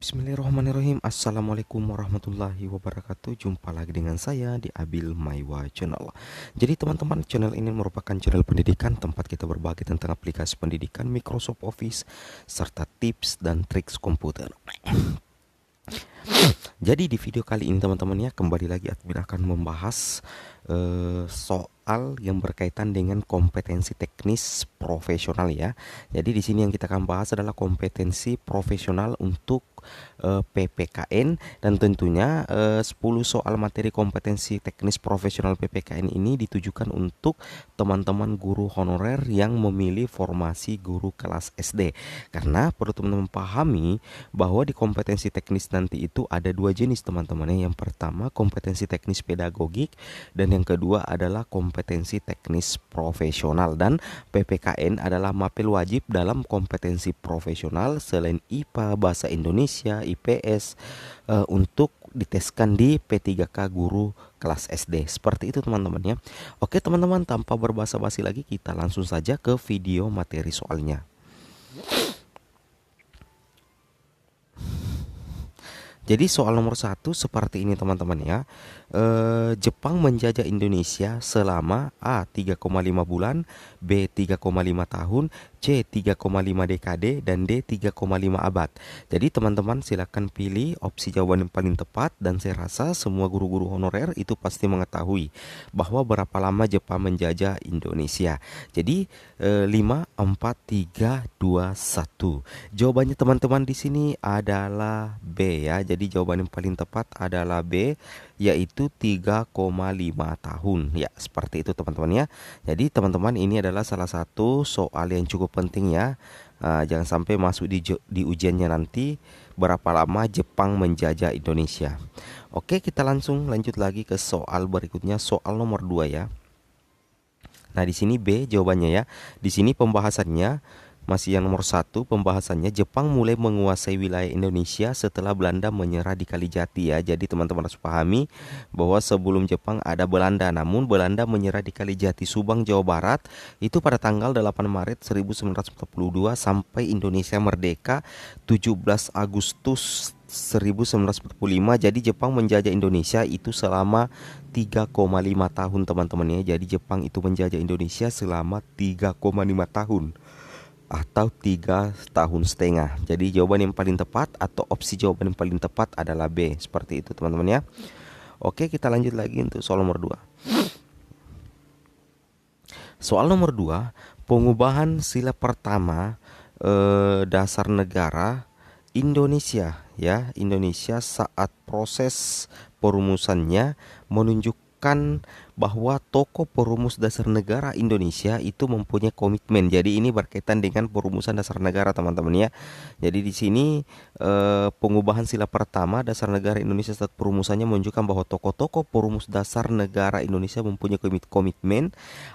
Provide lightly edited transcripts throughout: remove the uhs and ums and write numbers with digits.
Bismillahirrahmanirrahim. Assalamualaikum warahmatullahi wabarakatuh. Jumpa lagi dengan saya di Abil Maiwa Channel. Jadi teman-teman, channel ini merupakan channel pendidikan tempat kita berbagi tentang aplikasi pendidikan Microsoft Office serta tips dan triks komputer. Jadi di video kali ini teman-teman ya, kembali lagi Admin akan membahas soal yang berkaitan dengan kompetensi teknis profesional ya. Jadi di sini yang kita akan bahas adalah kompetensi profesional untuk PPKN, dan tentunya 10 soal materi kompetensi teknis profesional PPKN ini ditujukan untuk teman-teman guru honorer yang memilih formasi guru kelas SD. Karena perlu teman-teman pahami bahwa di kompetensi teknis nanti itu ada dua jenis teman-teman ya. Yang pertama kompetensi teknis pedagogik, dan yang kedua adalah kompetensi teknis profesional. Dan PPKN adalah mapel wajib dalam kompetensi profesional selain IPA, bahasa Indonesia, IPS untuk diteskan di P3K guru kelas SD. Seperti itu teman-teman ya. Oke teman-teman, tanpa berbasa-basi lagi kita langsung saja ke video materi soalnya. Jadi soal nomor 1 seperti ini teman-teman ya. Jepang menjajah Indonesia selama A 3,5 bulan, B 3,5 tahun, C 3,5 dekade, dan D 3,5 abad. Jadi teman-teman silakan pilih opsi jawaban yang paling tepat, dan saya rasa semua guru-guru honorer itu pasti mengetahui bahwa berapa lama Jepang menjajah Indonesia. Jadi 5, 4, 3, 2, 1. Jawabannya teman-teman di sini adalah B ya. Jadi jawaban yang paling tepat adalah B, yaitu 3,5 tahun. Ya, seperti itu teman-teman ya. Jadi teman-teman ini adalah salah satu soal yang cukup penting ya. Jangan sampai masuk di ujiannya nanti berapa lama Jepang menjajah Indonesia. Oke, kita langsung lanjut lagi ke soal berikutnya, soal nomor 2 ya. Nah, di sini B jawabannya ya. Di sini pembahasannya masih yang nomor 1, pembahasannya Jepang mulai menguasai wilayah Indonesia setelah Belanda menyerah di Kalijati ya. Jadi teman-teman harus pahami bahwa sebelum Jepang ada Belanda, namun Belanda menyerah di Kalijati, Subang, Jawa Barat itu pada tanggal 8 Maret 1942 sampai Indonesia merdeka 17 Agustus 1945. Jadi Jepang menjajah Indonesia itu selama 3,5 tahun teman-teman ya. Jadi Jepang itu menjajah Indonesia selama 3,5 tahun atau 3,5 tahun. Jadi jawaban yang paling tepat atau opsi jawaban yang paling tepat adalah B. Seperti itu teman-teman ya. Oke, kita lanjut lagi untuk soal nomor 2. Soal nomor 2, pengubahan sila pertama dasar negara Indonesia ya. Indonesia saat proses perumusannya menunjukkan bahwa tokoh perumus dasar negara Indonesia itu mempunyai komitmen. Jadi ini berkaitan dengan perumusan dasar negara teman-teman ya. Jadi di sini pengubahan sila pertama dasar negara Indonesia saat perumusannya menunjukkan bahwa tokoh-tokoh perumus dasar negara Indonesia mempunyai komitmen.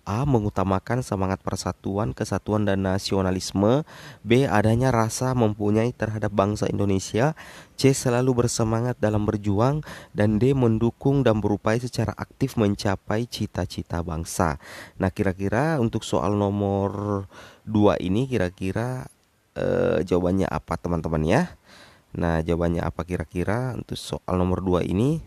A. Mengutamakan semangat persatuan, kesatuan, dan nasionalisme. B. Adanya rasa mempunyai terhadap bangsa Indonesia. C. Selalu bersemangat dalam berjuang. Dan D. Mendukung dan berupaya secara aktif mencapai cita-cita bangsa. Nah, kira-kira untuk soal nomor 2 ini kira-kira jawabannya apa teman-teman ya? Nah, jawabannya apa kira-kira untuk soal nomor 2 ini?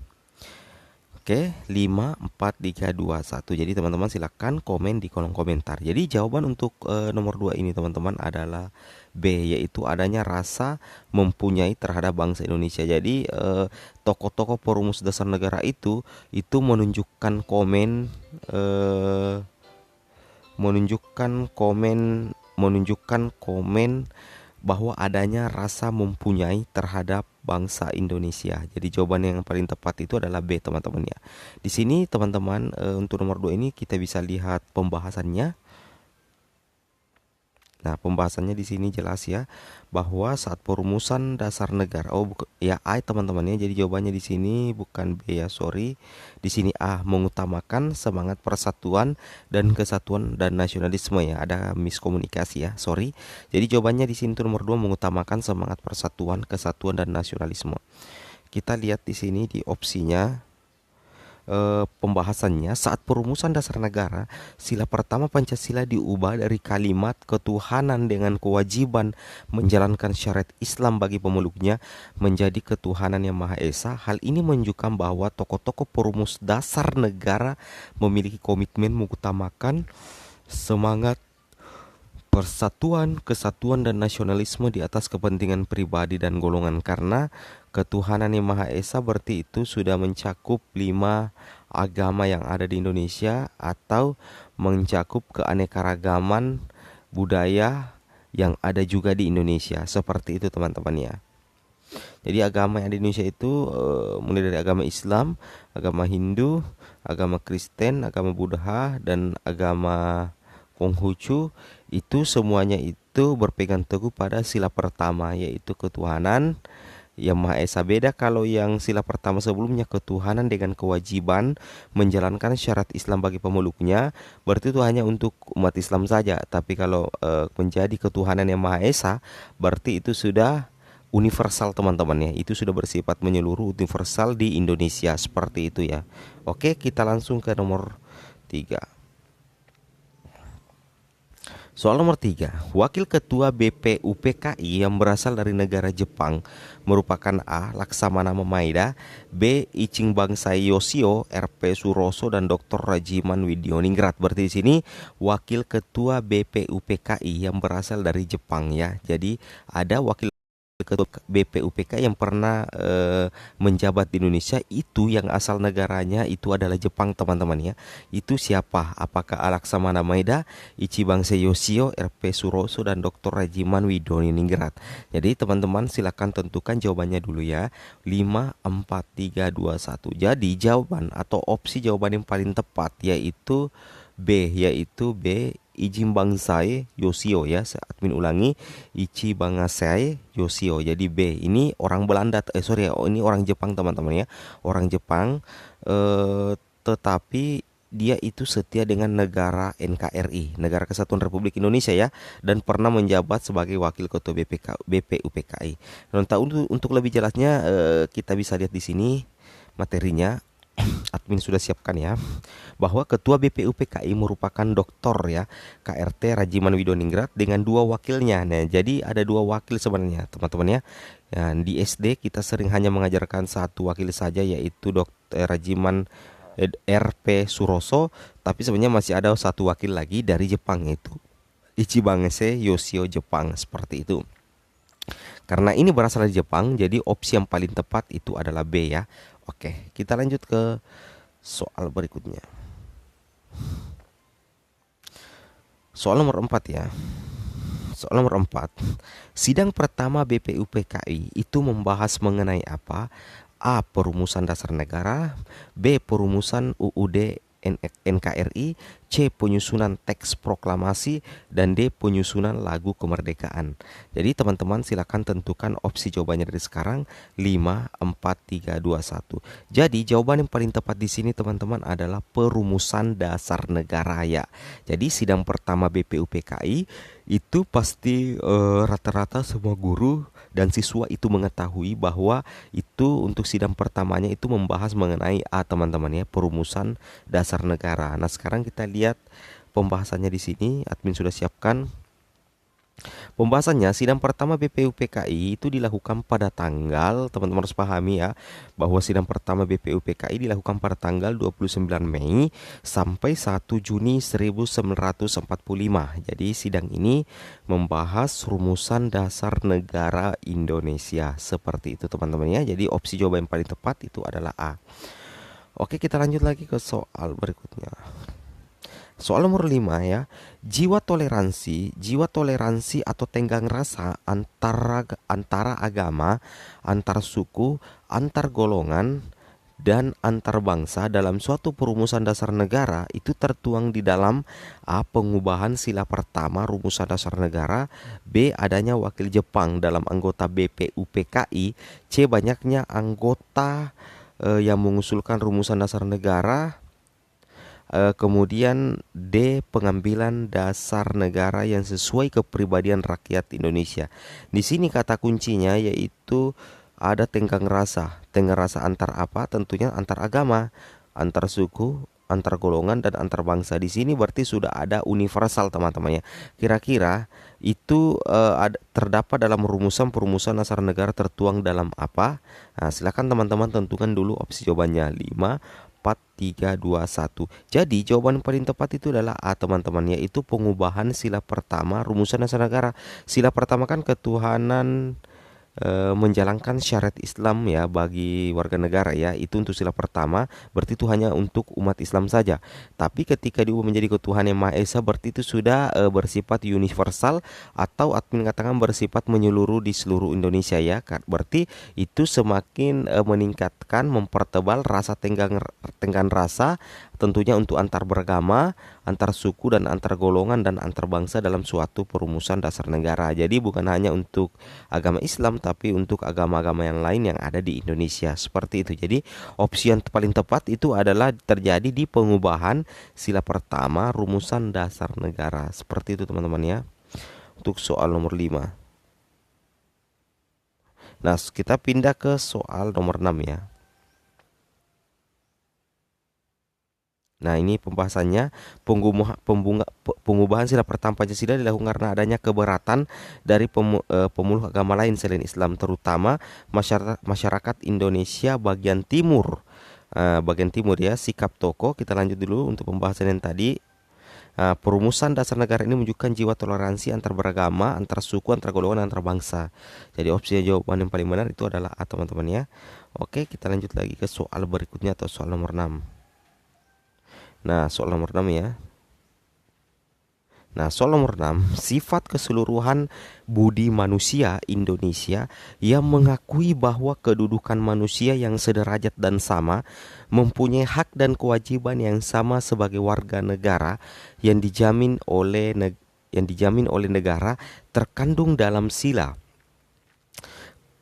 Oke, 5, 4, 3, 2, 1. Jadi teman-teman silakan komen di kolom komentar. Jadi jawaban untuk nomor 2 ini teman-teman adalah B, yaitu adanya rasa mempunyai terhadap bangsa Indonesia. Jadi tokoh-tokoh perumus dasar negara itu menunjukkan komen bahwa adanya rasa mempunyai terhadap bangsa Indonesia. Jadi jawaban yang paling tepat itu adalah B teman-teman ya. Di sini teman-teman untuk nomor 2 ini kita bisa lihat pembahasannya. Nah, pembahasannya di sini jelas ya bahwa saat perumusan dasar negara, ya A teman-teman ya. Jadi jawabannya di sini bukan B ya, sorry. Di sini A, mengutamakan semangat persatuan dan kesatuan dan nasionalisme ya. Ada miskomunikasi ya, sorry. Jadi jawabannya di sini tuh nomor 2, mengutamakan semangat persatuan, kesatuan, dan nasionalisme. Kita lihat di sini di opsinya. pembahasannya saat perumusan dasar negara, sila pertama Pancasila diubah dari kalimat ketuhanan dengan kewajiban menjalankan syariat Islam bagi pemeluknya menjadi ketuhanan yang Maha Esa. Hal ini menunjukkan bahwa tokoh-tokoh perumus dasar negara memiliki komitmen mengutamakan semangat persatuan, kesatuan, dan nasionalisme di atas kepentingan pribadi dan golongan. Karena ketuhanan yang Maha Esa berarti itu sudah mencakup 5 agama yang ada di Indonesia atau mencakup keanekaragaman budaya yang ada juga di Indonesia. Seperti itu teman-teman ya. Jadi agama yang ada di Indonesia itu mulai dari agama Islam, agama Hindu, agama Kristen, agama Buddha, dan agama Konghucu. Itu semuanya itu berpegang teguh pada sila pertama, yaitu ketuhanan yang Maha Esa. Beda kalau yang sila pertama sebelumnya, ketuhanan dengan kewajiban menjalankan syarat Islam bagi pemeluknya, berarti itu hanya untuk umat Islam saja. Tapi kalau menjadi ketuhanan yang Maha Esa, berarti itu sudah universal teman-teman ya. Itu sudah bersifat menyeluruh, universal di Indonesia, seperti itu ya. Oke, kita langsung ke nomor 3. Soal nomor 3, Wakil Ketua BPUPKI yang berasal dari negara Jepang merupakan A. Laksamana Maeda, B. Icing Bangsai Yoshio, RP Suroso, dan Dr. Rajiman Widioningrat. Berarti di sini Wakil Ketua BPUPKI yang berasal dari Jepang ya. Jadi ada Wakil Ketua BPUPK yang pernah menjabat di Indonesia itu yang asal negaranya itu adalah Jepang teman-teman ya. Itu siapa? Apakah Laksamana Maeda, Ichibangsei Yoshio, RP Suroso, dan Dr. Rajiman Widoningrat? Jadi teman-teman silakan tentukan jawabannya dulu ya. 5, 4, 3, 2, 1. Jadi jawaban atau opsi jawaban yang paling tepat yaitu B, Ijin Bangsai Yoshio ya. Saya admin ulangi, Ichi Bangsai Yoshio. Jadi B ini orang Belanda, ini orang Jepang teman-teman ya. Orang Jepang tetapi dia itu setia dengan negara NKRI, Negara Kesatuan Republik Indonesia ya, dan pernah menjabat sebagai wakil ketua BPUPKI. Dan untuk lebih jelasnya kita bisa lihat di sini materinya. Admin sudah siapkan ya, bahwa ketua BPUPKI merupakan doktor ya, KRT Rajiman Widoningrat dengan 2 wakilnya. Nah, jadi ada 2 wakil sebenarnya teman-teman ya. Di SD kita sering hanya mengajarkan 1 wakil saja, yaitu Dr. Rajiman RP Suroso, tapi sebenarnya masih ada 1 wakil lagi dari Jepang, yaitu Ichibangsei Yoshio Jepang, seperti itu. Karena ini berasal dari Jepang, jadi opsi yang paling tepat itu adalah B ya. Oke, kita lanjut ke soal berikutnya. Soal nomor 4 ya. Soal nomor 4. Sidang pertama BPUPKI itu membahas mengenai apa? A. Perumusan dasar negara, B. Perumusan UUD NKRI, C. Penyusunan teks proklamasi, dan D. Penyusunan lagu kemerdekaan. Jadi teman-teman silakan tentukan opsi jawabannya dari sekarang. 5, 4, 3, 2, 1. Jadi jawaban yang paling tepat di sini teman-teman adalah perumusan dasar negara ya. Jadi sidang pertama BPUPKI itu pasti rata-rata semua guru dan siswa itu mengetahui bahwa itu untuk sidang pertamanya itu membahas mengenai A teman-teman ya, perumusan dasar negara. Nah, sekarang kita lihat pembahasannya di sini. Admin sudah siapkan. Pembahasannya, sidang pertama BPUPKI itu dilakukan pada tanggal, teman-teman harus pahami ya, bahwa sidang pertama BPUPKI dilakukan pada tanggal 29 Mei sampai 1 Juni 1945. Jadi sidang ini membahas rumusan dasar negara Indonesia. Seperti itu teman-teman ya. Jadi opsi jawaban yang paling tepat itu adalah A. Oke, kita lanjut lagi ke soal berikutnya. Soal nomor 5 ya. Jiwa toleransi atau tenggang rasa antara agama, antar suku, antar golongan, dan antar bangsa dalam suatu perumusan dasar negara itu tertuang di dalam A. Pengubahan sila pertama rumusan dasar negara, B. Adanya wakil Jepang dalam anggota BPUPKI, C. Banyaknya anggota yang mengusulkan rumusan dasar negara, kemudian D. Pengambilan dasar negara yang sesuai kepribadian rakyat Indonesia. Di sini kata kuncinya yaitu ada tenggang rasa. Tenggang rasa antar apa? Tentunya antar agama. antar suku, antar golongan dan antar bangsa. Di sini berarti sudah ada universal teman-teman ya. Kira-kira itu terdapat dalam rumusan-perumusan dasar negara tertuang dalam apa? Nah, silakan teman-teman tentukan dulu opsi jawabannya. 5, 4, 3, 2, 1. Jadi jawaban paling tepat itu adalah A teman-teman, yaitu pengubahan sila pertama rumusan dasar negara. Sila pertama kan ketuhanan menjalankan syariat Islam ya bagi warga negara ya, itu untuk sila pertama, berarti itu hanya untuk umat Islam saja. Tapi ketika diubah menjadi ketuhanan yang Maha Esa, berarti itu sudah bersifat universal, atau admin katakan bersifat menyeluruh di seluruh Indonesia ya. Berarti itu semakin meningkatkan, mempertebal rasa tenggang rasa tentunya untuk antar beragama, antar suku dan antar golongan dan antar bangsa dalam suatu perumusan dasar negara. Jadi bukan hanya untuk agama Islam tapi untuk agama-agama yang lain yang ada di Indonesia. Seperti itu. Jadi opsi yang paling tepat itu adalah terjadi di pengubahan sila pertama rumusan dasar negara. Seperti itu teman-teman ya. Untuk soal nomor 5. Nah, kita pindah ke soal nomor 6 ya. Nah, ini pembahasannya pengubahan sila pertama Pancasila dilakukan karena adanya keberatan dari pemeluk agama lain selain Islam, terutama masyarakat Indonesia bagian timur. Bagian timur ya, sikap tokoh. Kita lanjut dulu untuk pembahasan yang tadi. Perumusan dasar negara ini menunjukkan jiwa toleransi antar beragama, antar suku, antar golongan, antar bangsa. Jadi opsi jawaban yang paling benar itu adalah A teman-teman ya. Oke, kita lanjut lagi ke soal berikutnya atau soal nomor 6. Nah, soal nomor 6 ya. Nah, soal nomor 6, sifat keseluruhan budi manusia Indonesia yang mengakui bahwa kedudukan manusia yang sederajat dan sama, mempunyai hak dan kewajiban yang sama sebagai warga negara yang dijamin oleh negara, terkandung dalam sila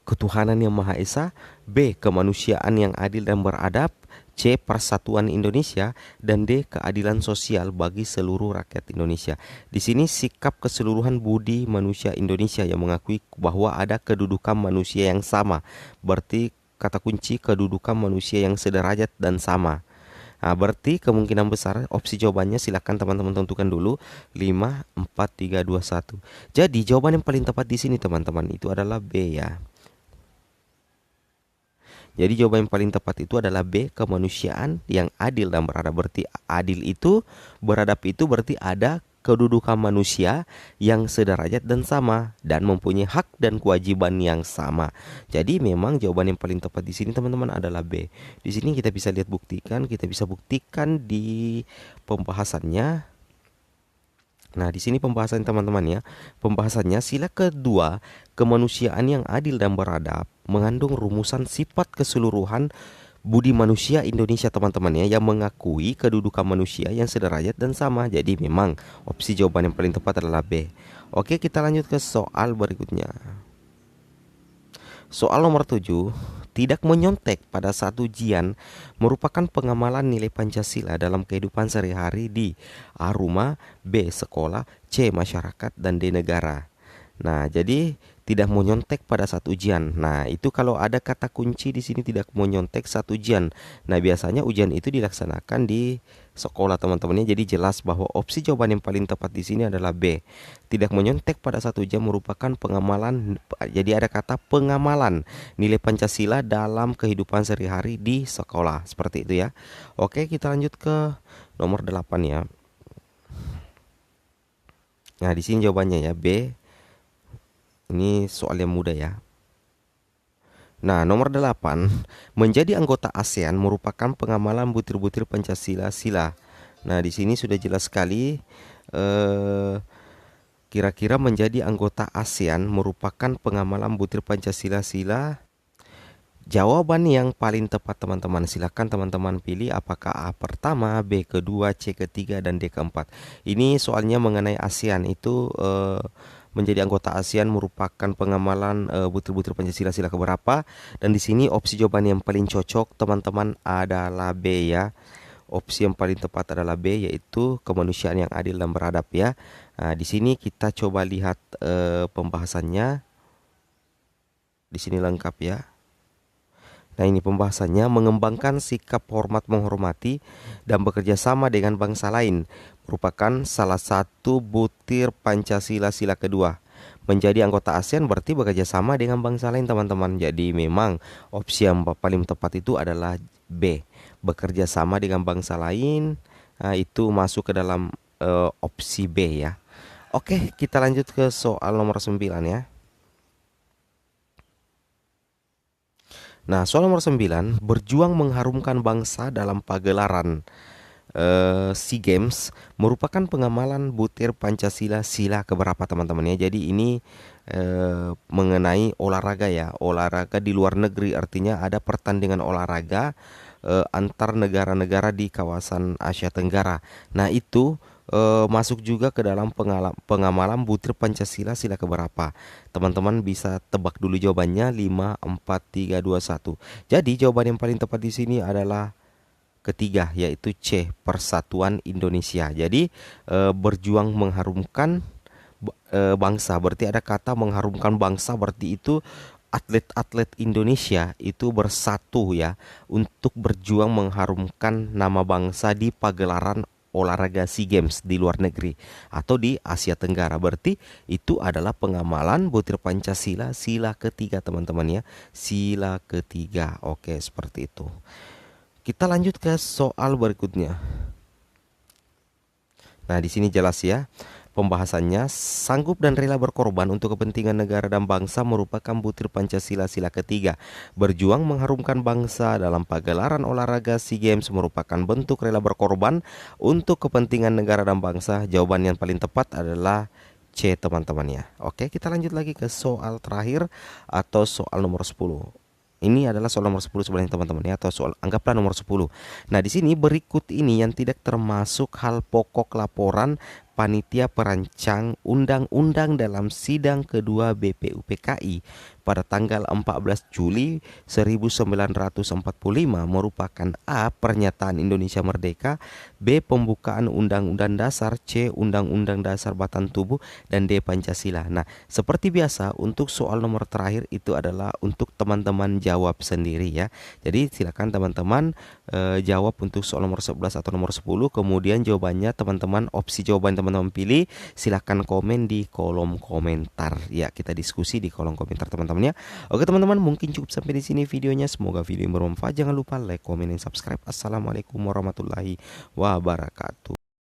ketuhanan yang Maha Esa, B. kemanusiaan yang adil dan beradab, C. persatuan Indonesia, dan D. keadilan sosial bagi seluruh rakyat Indonesia. Di sini sikap keseluruhan budi manusia Indonesia yang mengakui bahwa ada kedudukan manusia yang sama. Berarti kata kunci kedudukan manusia yang sederajat dan sama. Nah, berarti kemungkinan besar opsi jawabannya silakan teman-teman tentukan dulu. 5, 4, 3, 2, 1. Jadi jawaban yang paling tepat di sini teman-teman itu adalah B ya. Jadi jawaban yang paling tepat itu adalah B, kemanusiaan yang adil dan beradab. Berarti adil itu, beradab itu berarti ada kedudukan manusia yang sederajat dan sama dan mempunyai hak dan kewajiban yang sama. Jadi memang jawaban yang paling tepat di sini teman-teman adalah B. Di sini kita bisa lihat kita bisa buktikan di pembahasannya. Nah, di sini pembahasan teman-teman ya. Pembahasannya sila kedua, kemanusiaan yang adil dan beradab, mengandung rumusan sifat keseluruhan budi manusia Indonesia teman-teman ya, yang mengakui kedudukan manusia yang sederajat dan sama. Jadi memang opsi jawaban yang paling tepat adalah B. Oke, kita lanjut ke soal berikutnya. Soal nomor 7. Tidak menyontek pada saat ujian merupakan pengamalan nilai Pancasila dalam kehidupan sehari-hari di A. Rumah, B. Sekolah, C. Masyarakat, dan D. Negara. Nah, jadi tidak menyontek pada saat ujian. Nah, itu kalau ada kata kunci di sini tidak menyontek saat ujian. Nah, biasanya ujian itu dilaksanakan di sekolah teman-temannya. Jadi jelas bahwa opsi jawaban yang paling tepat di sini adalah B. Tidak menyontek pada saat ujian merupakan pengamalan. Jadi ada kata pengamalan nilai Pancasila dalam kehidupan sehari-hari di sekolah. Seperti itu ya. Oke, kita lanjut ke nomor 8 ya. Nah, di sini jawabannya ya B. Ini soal yang mudah ya. Nah, nomor 8, menjadi anggota ASEAN merupakan pengamalan butir-butir Pancasila sila. Nah, di sini sudah jelas sekali kira-kira menjadi anggota ASEAN merupakan pengamalan butir Pancasila sila. Jawaban yang paling tepat teman-teman, silakan teman-teman pilih apakah A pertama, B kedua, C ketiga, dan D keempat. Ini soalnya mengenai ASEAN itu menjadi anggota ASEAN merupakan pengamalan butir-butir Pancasila sila keberapa, dan di sini opsi jawaban yang paling cocok teman-teman adalah B ya. Opsi yang paling tepat adalah B, yaitu kemanusiaan yang adil dan beradab ya. Nah, di sini kita coba lihat pembahasannya. Di sini lengkap ya. Nah, ini pembahasannya mengembangkan sikap hormat menghormati dan bekerja sama dengan bangsa lain merupakan salah satu butir Pancasila sila kedua. Menjadi anggota ASEAN berarti bekerja sama dengan bangsa lain, teman-teman. Jadi memang opsi yang paling tepat itu adalah B, bekerja sama dengan bangsa lain. Nah, itu masuk ke dalam opsi B ya. Oke, kita lanjut ke soal nomor 9 ya. Nah, soal nomor 9, berjuang mengharumkan bangsa dalam pagelaran SEA Games merupakan pengamalan butir Pancasila sila keberapa, teman-teman ya. Jadi ini mengenai olahraga ya, olahraga di luar negeri, artinya ada pertandingan olahraga antar negara-negara di kawasan Asia Tenggara. Nah, itu masuk juga ke dalam pengamalan butir Pancasila sila keberapa. Teman-teman bisa tebak dulu jawabannya. 5, 4, 3, 2, 1. Jadi jawaban yang paling tepat di sini adalah ketiga, yaitu C, Persatuan Indonesia. Jadi berjuang mengharumkan bangsa, berarti ada kata mengharumkan bangsa, berarti itu atlet-atlet Indonesia itu bersatu ya untuk berjuang mengharumkan nama bangsa di pagelaran olahraga SEA Games di luar negeri atau di Asia Tenggara. Berarti itu adalah pengamalan butir Pancasila sila ketiga, teman-teman ya. Sila ketiga. Oke, seperti itu. Kita lanjut ke soal berikutnya. Nah, di sini jelas ya. Pembahasannya, sanggup dan rela berkorban untuk kepentingan negara dan bangsa merupakan butir Pancasila sila ketiga. Berjuang mengharumkan bangsa dalam pagelaran olahraga SEA Games merupakan bentuk rela berkorban untuk kepentingan negara dan bangsa. Jawaban yang paling tepat adalah C, teman-teman ya. Oke, kita lanjut lagi ke soal terakhir atau soal nomor 10. Ini adalah soal nomor 10 sebenarnya, teman-teman ya, atau soal anggaplah nomor 10. Nah, di sini berikut ini yang tidak termasuk hal pokok laporan panitia perancang undang-undang dalam sidang kedua BPUPKI pada tanggal 14 Juli 1945 merupakan A, pernyataan Indonesia Merdeka, B, pembukaan Undang-Undang Dasar, C, Undang-Undang Dasar Batan Tubuh, dan D, Pancasila. Nah, seperti biasa untuk soal nomor terakhir itu adalah untuk teman-teman jawab sendiri ya. Jadi silakan teman-teman jawab untuk soal nomor 11 atau nomor 10, kemudian jawabannya teman-teman, opsi jawaban teman-teman pilih, silahkan komen di kolom komentar ya, kita diskusi di kolom komentar, teman-teman ya. Oke teman-teman, mungkin cukup sampai di sini videonya. Semoga video yang bermanfaat. Jangan lupa like, komen, dan subscribe. Assalamualaikum warahmatullahi wabarakatuh.